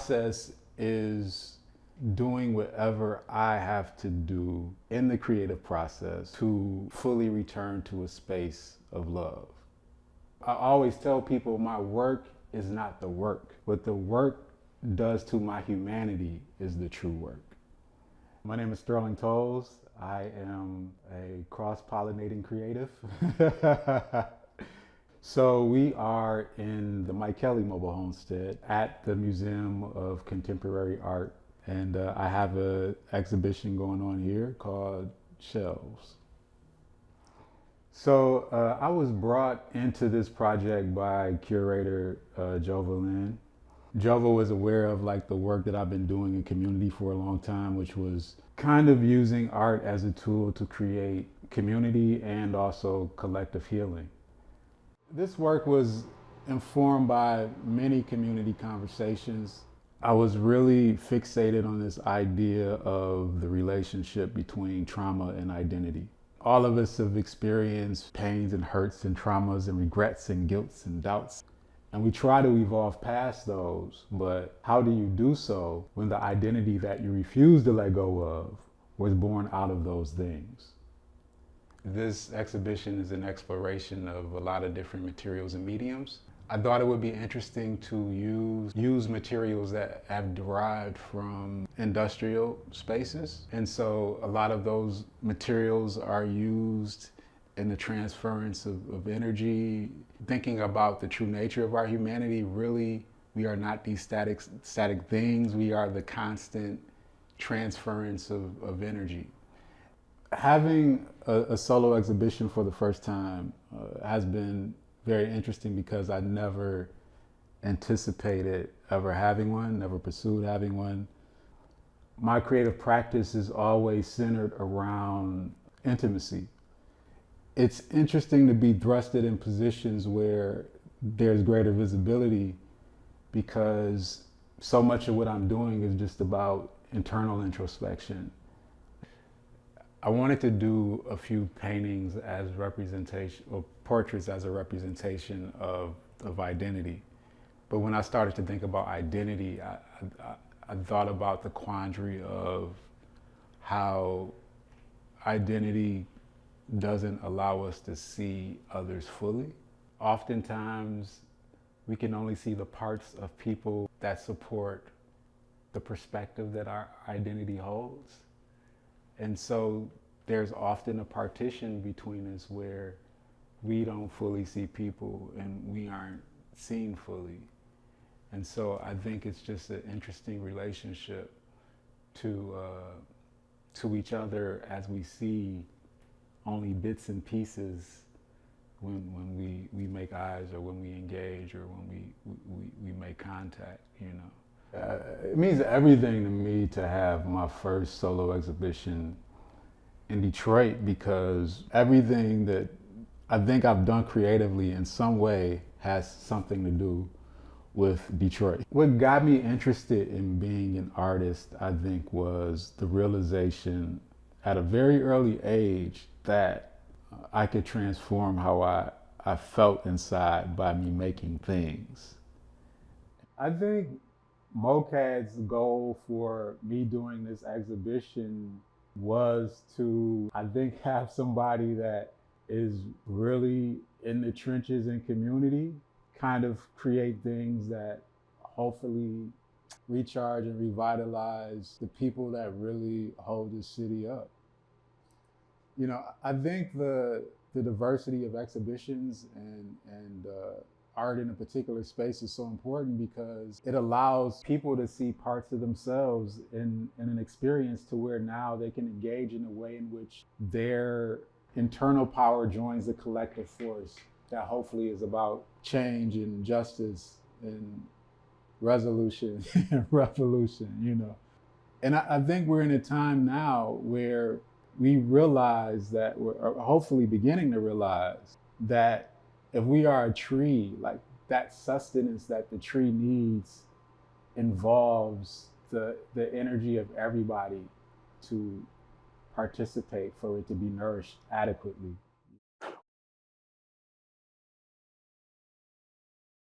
process is doing whatever I have to do in the creative process to fully return to a space of love. I always tell people my work is not the work. What the work does to my humanity is the true work. My name is Sterling Toles. I am a cross-pollinating creative. So we are in the Mike Kelly Mobile Homestead at the Museum of Contemporary Art. And I have an exhibition going on here called Shelves. So I was brought into this project by curator Jova Lynn. Jova was aware of like the work that I've been doing in community for a long time, which was kind of using art as a tool to create community and also collective healing. This work was informed by many community conversations. I was really fixated on this idea of the relationship between trauma and identity. All of us have experienced pains and hurts and traumas and regrets and guilts and doubts. And we try to evolve past those, but how do you do so when the identity that you refuse to let go of was born out of those things? This exhibition is an exploration of a lot of different materials and mediums. I thought it would be interesting to use materials that have derived from industrial spaces. And so a lot of those materials are used in the transference of energy. Thinking about the true nature of our humanity, really, we are not these static things. We are the constant transference of energy. Having a solo exhibition for the first time has been very interesting because I never anticipated ever having one, never pursued having one. My creative practice is always centered around intimacy. It's interesting to be thrusted in positions where there's greater visibility because so much of what I'm doing is just about internal introspection. I wanted to do a few paintings as representation, or portraits as a representation of identity. But when I started to think about identity, I thought about the quandary of how identity doesn't allow us to see others fully. Oftentimes, we can only see the parts of people that support the perspective that our identity holds. And so there's often a partition between us where we don't fully see people and we aren't seen fully. And so I think it's just an interesting relationship to each other as we see only bits and pieces when we make eyes or when we engage or when we make contact, you know. It means everything to me to have my first solo exhibition in Detroit because everything that I think I've done creatively in some way has something to do with Detroit. What got me interested in being an artist, I think, was the realization at a very early age that I could transform how I felt inside by me making things. I think MOCAD's goal for me doing this exhibition was to, I think, have somebody that is really in the trenches and community, kind of create things that hopefully recharge and revitalize the people that really hold this city up. You know, I think the diversity of exhibitions and art in a particular space is so important because it allows people to see parts of themselves in an experience to where now they can engage in a way in which their internal power joins the collective force that hopefully is about change and justice and resolution and revolution, you know. And I think we're in a time now where we realize that we're hopefully beginning to realize that if we are a tree, like that sustenance that the tree needs involves the energy of everybody to participate for it to be nourished adequately.